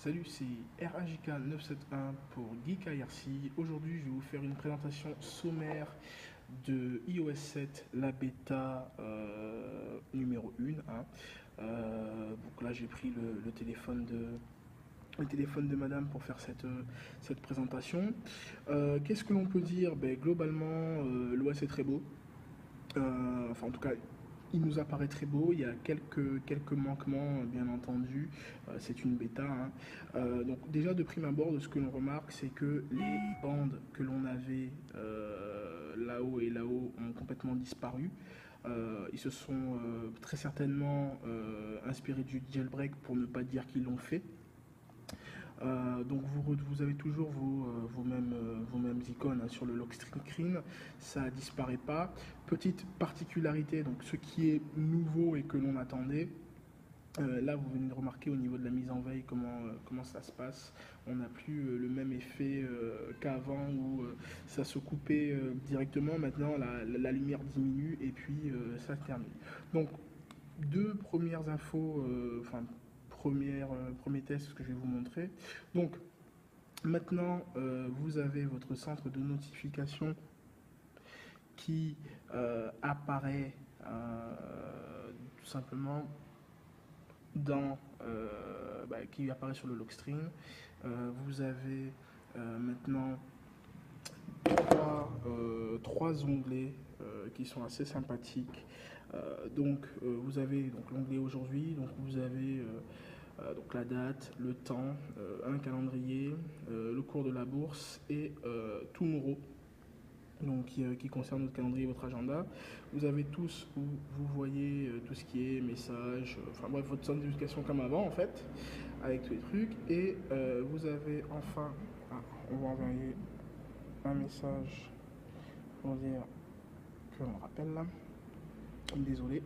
Salut, c'est RAJK971 pour Geek IRC. Aujourd'hui, je vais vous faire une présentation sommaire de iOS 7, la bêta numéro 1. Donc là, j'ai pris le téléphone de madame pour faire cette présentation. Qu'est-ce que l'on peut dire? Globalement, l'OS est très beau. Enfin, en tout cas, il nous apparaît très beau. Il y a quelques manquements, bien entendu. C'est une bêta, hein. Donc, déjà, de prime abord, de ce que l'on remarque, c'est que les bandes que l'on avait là-haut et là-haut ont complètement disparu. Ils se sont très certainement inspirés du jailbreak pour ne pas dire qu'ils l'ont fait. Donc vous avez toujours vos mêmes icônes, hein, sur le lock screen, ça disparaît pas. Petite particularité, donc ce qui est nouveau et que l'on attendait, là vous venez de remarquer au niveau de la mise en veille comment ça se passe. On n'a plus le même effet qu'avant où ça se coupait directement. Maintenant la lumière diminue et puis ça se termine. Donc deux premières infos, premier test que je vais vous montrer. Donc maintenant, vous avez votre centre de notification qui apparaît tout simplement qui apparaît sur le lock screen. Vous avez maintenant trois onglets qui sont assez sympathiques. Vous avez donc l'onglet aujourd'hui, donc vous avez donc la date, le temps, un calendrier, le cours de la bourse et Tomorrow, donc qui concerne votre calendrier et votre agenda. Vous avez tous où vous voyez tout ce qui est messages, enfin bref, votre centre d'éducation comme avant en fait, avec tous les trucs. Et vous avez enfin, on va envoyer un message pour dire que l'on rappelle là. Désolé.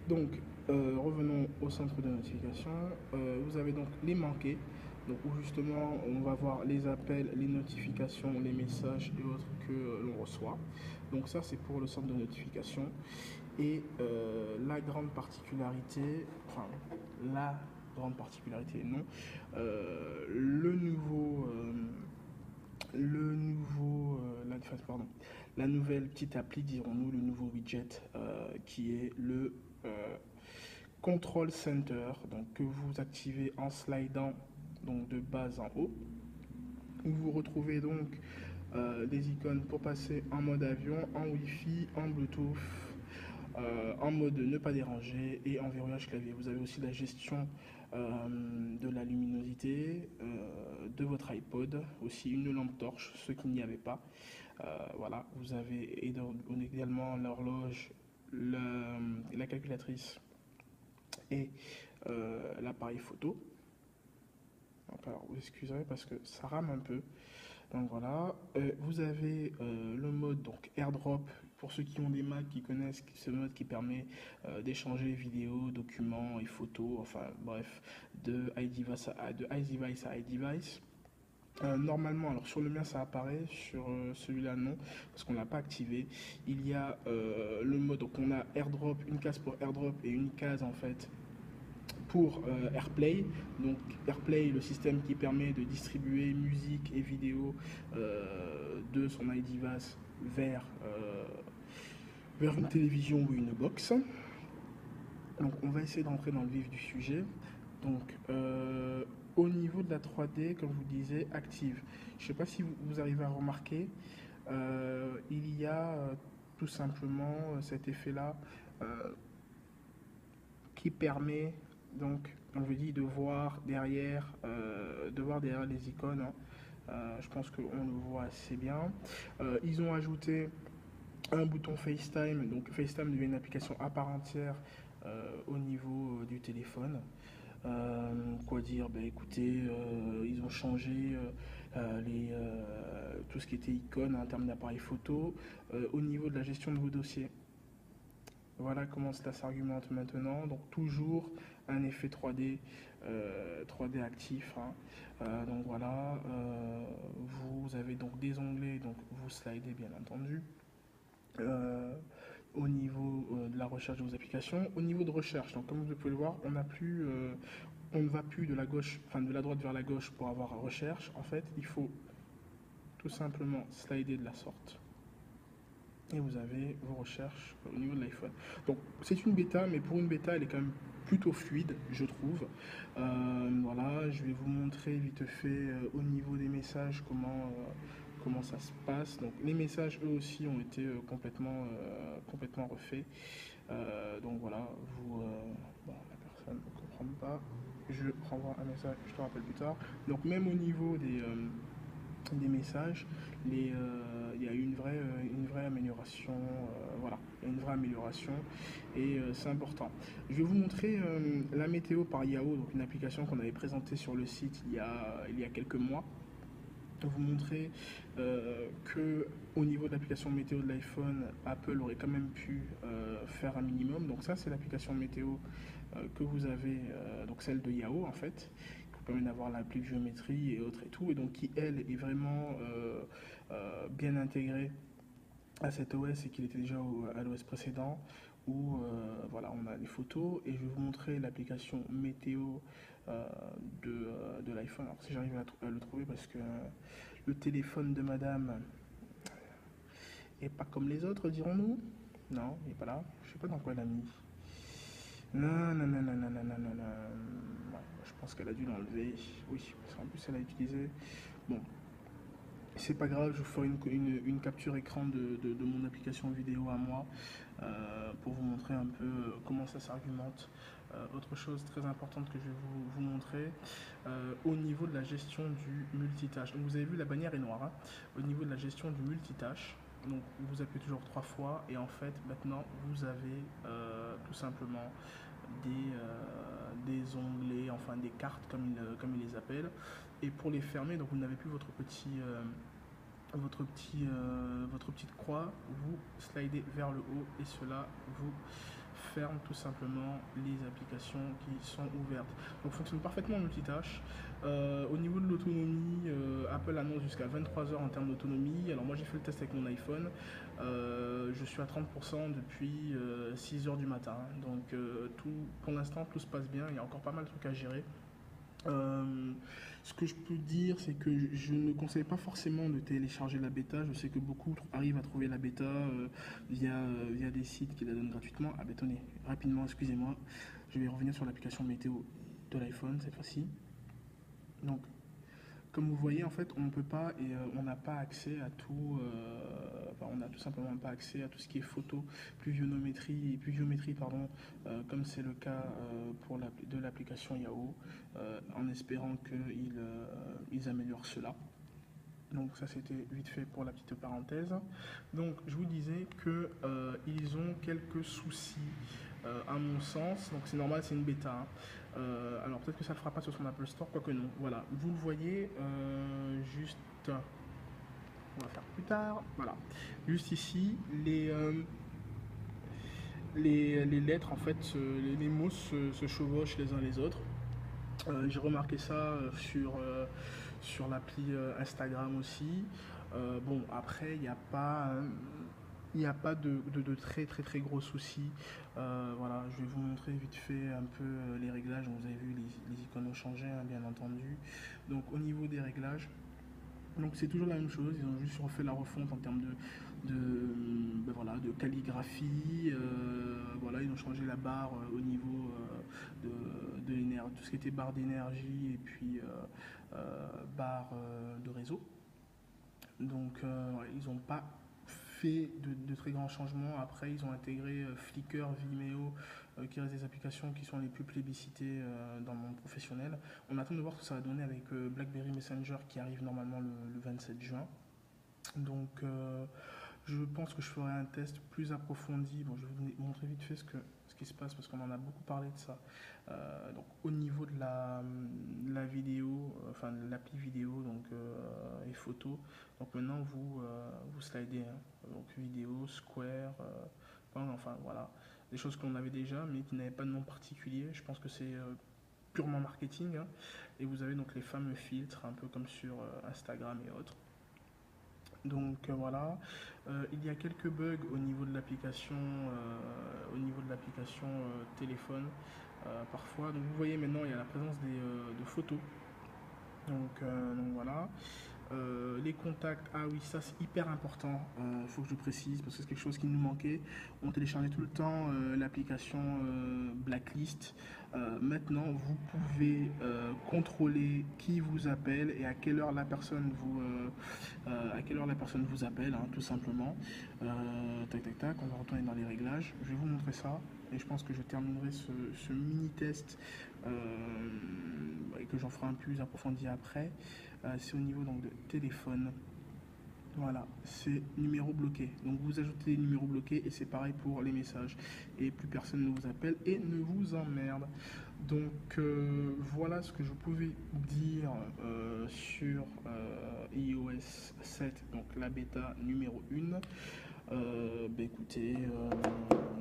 Donc, revenons au centre de notification. Vous avez donc les manqués, donc où justement on va voir les appels, les notifications, les messages et autres que l'on reçoit. Donc ça c'est pour le centre de notification. Et la grande particularité non, la nouvelle petite appli, dirons-nous, le nouveau widget qui est le Control Center, donc que vous activez en slidant donc de bas en haut, où vous retrouvez donc des icônes pour passer en mode avion, en Wi-Fi, en Bluetooth, en mode ne pas déranger et en verrouillage clavier. Vous avez aussi la gestion de la luminosité de votre iPod, aussi une lampe torche, ce qu'il n'y avait pas. Voilà, vous avez également l'horloge, la calculatrice et l'appareil photo. Donc, alors, vous excuserez parce que ça rame un peu. Donc voilà, vous avez le mode donc AirDrop. Pour ceux qui ont des Mac, qui connaissent ce mode qui permet d'échanger vidéos, documents et photos, enfin bref, de iDevice à iDevice. Normalement, alors sur le mien ça apparaît, sur celui-là non, parce qu'on ne l'a pas activé. Il y a le mode, donc on a AirDrop, une case pour AirDrop et une case en fait pour AirPlay. Donc AirPlay, le système qui permet de distribuer musique et vidéo de son iDevice vers une télévision ou une box. Donc on va essayer d'entrer dans le vif du sujet. Donc au niveau de la 3D, comme je vous disais, active. Je ne sais pas si vous arrivez à remarquer, il y a tout simplement cet effet-là qui permet donc, comme je dis, de voir derrière les icônes, hein. Je pense qu'on le voit assez bien. Ils ont ajouté un bouton FaceTime, donc FaceTime devient une application à part entière au niveau du téléphone. Quoi dire? Écoutez, ils ont changé tout ce qui était icône en termes d'appareil photo. Au niveau de la gestion de vos dossiers, voilà comment cela s'argumente maintenant. Donc toujours un effet 3D actif, hein. Donc voilà, vous avez donc des onglets, donc vous slidez bien entendu. Au niveau de la recherche de vos applications, au niveau de recherche, donc comme vous pouvez le voir, on n'a plus on ne va plus de la gauche, enfin de la droite vers la gauche pour avoir recherche. En fait, il faut tout simplement slider de la sorte. Et vous avez vos recherches au niveau de l'iPhone. Donc c'est une bêta, mais pour une bêta, elle est quand même plutôt fluide, je trouve. Voilà, je vais vous montrer vite fait au niveau des messages comment ça se passe. Donc les messages, eux aussi, ont été complètement refaits. Donc voilà, bon, la personne ne comprend pas. Je renvoie un message, je te rappelle plus tard. Donc même au niveau des messages, il y a eu une vraie amélioration. Voilà, il y a une vraie amélioration et c'est important. Je vais vous montrer la météo par Yahoo, donc une application qu'on avait présentée sur le site il y a quelques mois. Vous montrer que au niveau de l'application météo de l'iPhone, Apple aurait quand même pu faire un minimum. Donc ça, c'est l'application météo que vous avez, donc celle de Yahoo en fait, qui vous permet d'avoir la pluviométrie et autres et tout, et donc qui elle est vraiment bien intégrée à cet OS et qu'il était déjà à l'OS précédent où voilà, on a les photos et je vais vous montrer l'application météo euh, de l'iPhone. Alors si j'arrive à le trouver parce que le téléphone de madame est pas comme les autres, dirons-nous. Non, il est pas là. Je sais pas dans quoi elle a mis. Non, non, non, non, non, non, non, non, non. Ouais, je pense qu'elle a dû l'enlever. Oui, parce qu'en plus elle a utilisé. Bon, c'est pas grave, je vous ferai une capture écran de mon application vidéo à moi pour vous montrer un peu comment ça s'argumente. Autre chose très importante que je vais vous montrer, au niveau de la gestion du multitâche. Donc vous avez vu, la bannière est noire. Hein. Au niveau de la gestion du multitâche, donc vous appuyez toujours 3 fois et en fait maintenant vous avez tout simplement des onglets, enfin des cartes comme ils les appellent. Et pour les fermer, donc vous n'avez plus votre petite croix, vous slidez vers le haut et cela vous ferme tout simplement les applications qui sont ouvertes. Donc fonctionne parfaitement en multitâche. Au niveau de l'autonomie, Apple annonce jusqu'à 23 heures en termes d'autonomie. Alors moi j'ai fait le test avec mon iPhone. Je suis à 30% depuis 6 heures du matin. Donc pour l'instant tout se passe bien. Il y a encore pas mal de trucs à gérer. Ce que je peux dire, c'est que je ne conseille pas forcément de télécharger la bêta. Je sais que beaucoup arrivent à trouver la bêta via des sites qui la donnent gratuitement. Ah, attendez, rapidement, excusez-moi. Je vais revenir sur l'application météo de l'iPhone cette fois-ci. Donc, comme vous voyez, en fait, on ne peut pas et on n'a pas accès à tout. On n'a tout simplement pas accès à tout ce qui est photo, pluviométrie pardon, comme c'est le cas de l'application Yahoo, en espérant qu'ils améliorent cela. Donc ça c'était vite fait pour la petite parenthèse. Donc je vous disais que ils ont quelques soucis à mon sens. Donc c'est normal, c'est une bêta. Hein. Alors peut-être que ça ne le fera pas sur son Apple Store, quoique non. Voilà, vous le voyez juste. On va faire plus tard. Voilà, juste ici les lettres en fait, les mots se chevauchent les uns les autres. J'ai remarqué ça sur l'appli Instagram aussi. Bon, après, il n'y a pas de très très très gros soucis. Voilà, je vais vous montrer vite fait un peu les réglages. Donc, vous avez vu, les icônes ont changé, hein, bien entendu. Donc au niveau des réglages, donc c'est toujours la même chose, ils ont juste refait la refonte en termes voilà, de calligraphie. Voilà, ils ont changé la barre au niveau de l'énergie, tout ce qui était barre d'énergie et puis barre de réseau. Donc ils n'ont pas fait de très grands changements. Après, ils ont intégré Flickr, Vimeo, qui restent des applications qui sont les plus plébiscitées dans le monde professionnel. On attend de voir ce que ça va donner avec BlackBerry Messenger qui arrive normalement le 27 juin. Donc je pense que je ferai un test plus approfondi. Bon, je vais vous montrer vite fait ce qui se passe parce qu'on en a beaucoup parlé de ça. Donc au niveau de la vidéo, enfin de l'appli vidéo donc, et photo, donc maintenant vous slidez, hein. Donc vidéo, square, enfin voilà, des choses qu'on avait déjà mais qui n'avaient pas de nom particulier. Je pense que c'est purement marketing. Hein. Et vous avez donc les fameux filtres, un peu comme sur Instagram et autres. Donc voilà, il y a quelques bugs au niveau de l'application téléphone. parfois. Donc vous voyez maintenant il y a la présence de photos. Donc voilà. Les contacts, ah oui, ça c'est hyper important, il faut que je précise parce que c'est quelque chose qui nous manquait. On téléchargeait tout le temps l'application Blacklist. Maintenant, vous pouvez contrôler qui vous appelle et à quelle heure la personne vous appelle, hein, tout simplement. Tac tac tac, on va retourner dans les réglages. Je vais vous montrer ça et je pense que je terminerai ce mini test et que j'en ferai un plus approfondi après. C'est au niveau donc de téléphone. Voilà, c'est numéro bloqué. Donc vous ajoutez numéro bloqué et c'est pareil pour les messages. Et plus personne ne vous appelle et ne vous emmerde. Donc voilà ce que je pouvais dire sur iOS 7, donc la bêta numéro 1. Écoutez,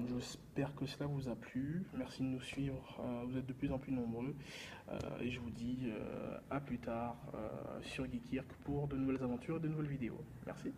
j'espère que cela vous a plu. Merci de nous suivre. Vous êtes de plus en plus nombreux. Et je vous dis à plus tard sur Geekirk pour de nouvelles aventures et de nouvelles vidéos. Merci.